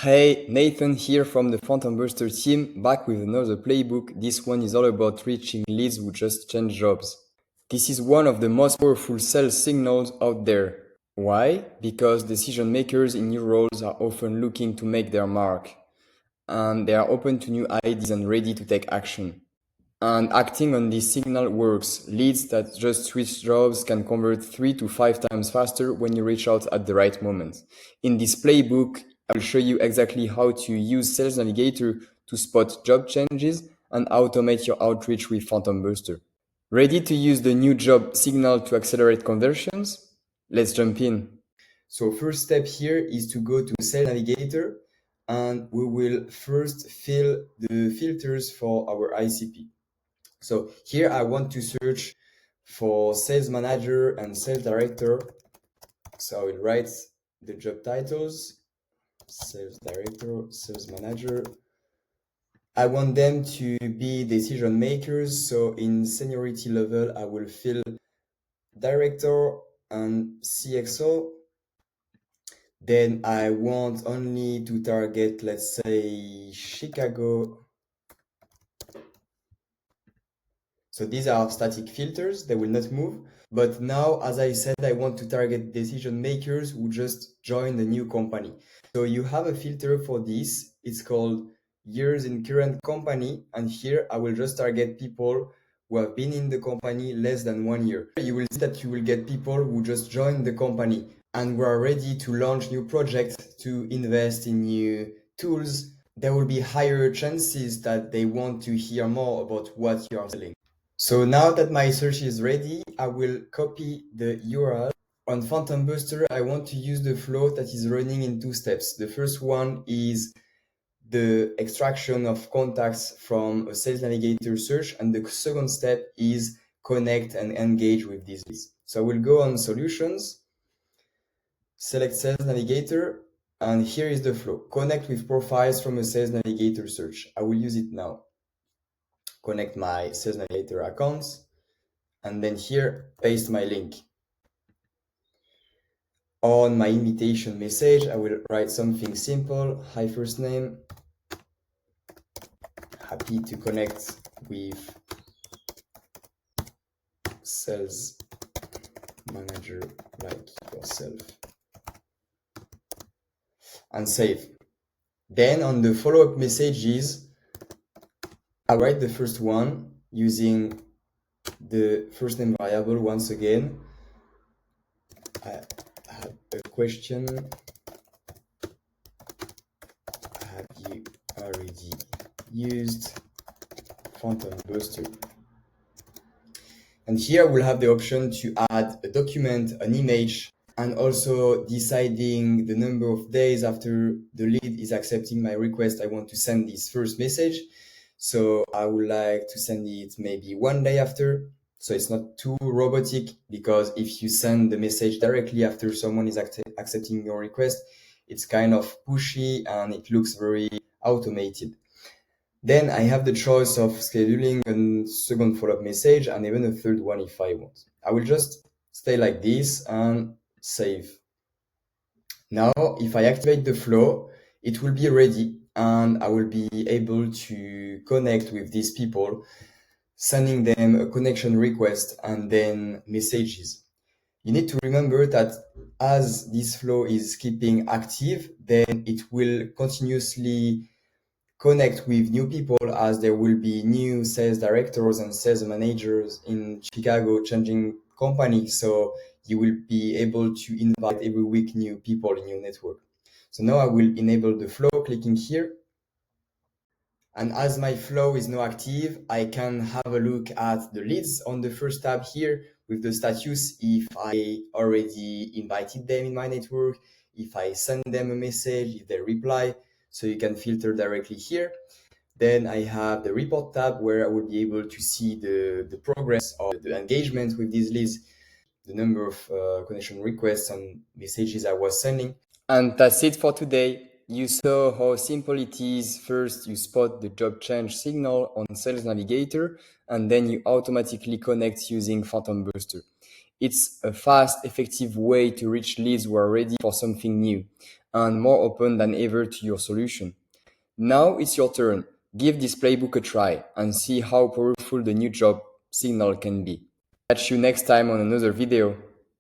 Hey, Nathan here from the Phantom Booster team, back with another playbook. This one is all about reaching leads who just change jobs. This is one of the most powerful sales signals out there. Why? Because decision makers in new roles are often looking to make their mark, and they are open to new ideas and ready to take action. And acting on this signal works. Leads that just switch jobs can convert 3 to 5 times faster when you reach out at the right moment. In this playbook, I will show you exactly how to use Sales Navigator to spot job changes and automate your outreach with Phantom Booster. Ready to use the new job signal to accelerate conversions? Let's jump in. So first step here is to go to Sales Navigator, and we will first fill the filters for our ICP. So here I want to search for sales manager and sales director. So I will write the job titles, sales director, sales manager. I want them to be decision makers. So in seniority level, I will fill director and CXO. Then I want only to target, let's say, Chicago. So these are static filters, they will not move. But now, as I said, I want to target decision makers who just joined a new company. So you have a filter for this. It's called years in current company. And here I will just target people who have been in the company less than 1 year. You will see that you will get people who just joined the company and who are ready to launch new projects, to invest in new tools. There will be higher chances that they want to hear more about what you are selling. So now that my search is ready, I will copy the URL. On Phantom Booster, I want to use the flow that is running in 2 steps. The first one is the extraction of contacts from a Sales Navigator search, and the second step is connect and engage with these leads. So we'll go on Solutions, select Sales Navigator, and here is the flow. Connect with profiles from a Sales Navigator search. I will use it now. Connect my Sales Navigator accounts, and then here, paste my link. On my invitation message, I will write something simple. Hi, first name. Happy to connect with sales manager like yourself. And save. Then on the follow-up messages, I write the first one using the first name variable once again. I have a question. Have you already used Phantom Booster? And here we'll have the option to add a document, an image, and also deciding the number of days after the lead is accepting my request. I want to send this first message. So I would like to send it maybe 1 day after. So it's not too robotic, because if you send the message directly after someone is accepting your request, it's kind of pushy and it looks very automated. Then I have the choice of scheduling a second follow-up message and even a third one if I want. I will just stay like this and save. Now, if I activate the flow, it will be ready and I will be able to connect with these people, sending them a connection request and then messages. You need to remember that as this flow is keeping active, then it will continuously connect with new people, as there will be new sales directors and sales managers in Chicago changing companies. So you will be able to invite every week new people in your network. So now I will enable the flow, clicking here. And as my flow is now active, I can have a look at the leads on the first tab here with the status, if I already invited them in my network, if I send them a message, if they reply. So you can filter directly here. Then I have the report tab where I will be able to see the progress of the engagement with these leads, the number of connection requests and messages I was sending. And that's it for today. You saw how simple it is. First, you spot the job change signal on Sales Navigator, and then you automatically connect using Phantom Booster. It's a fast, effective way to reach leads who are ready for something new. and more open than ever to your solution. Now it's your turn. Give this playbook a try and see how powerful the new job signal can be. Catch you next time on another video.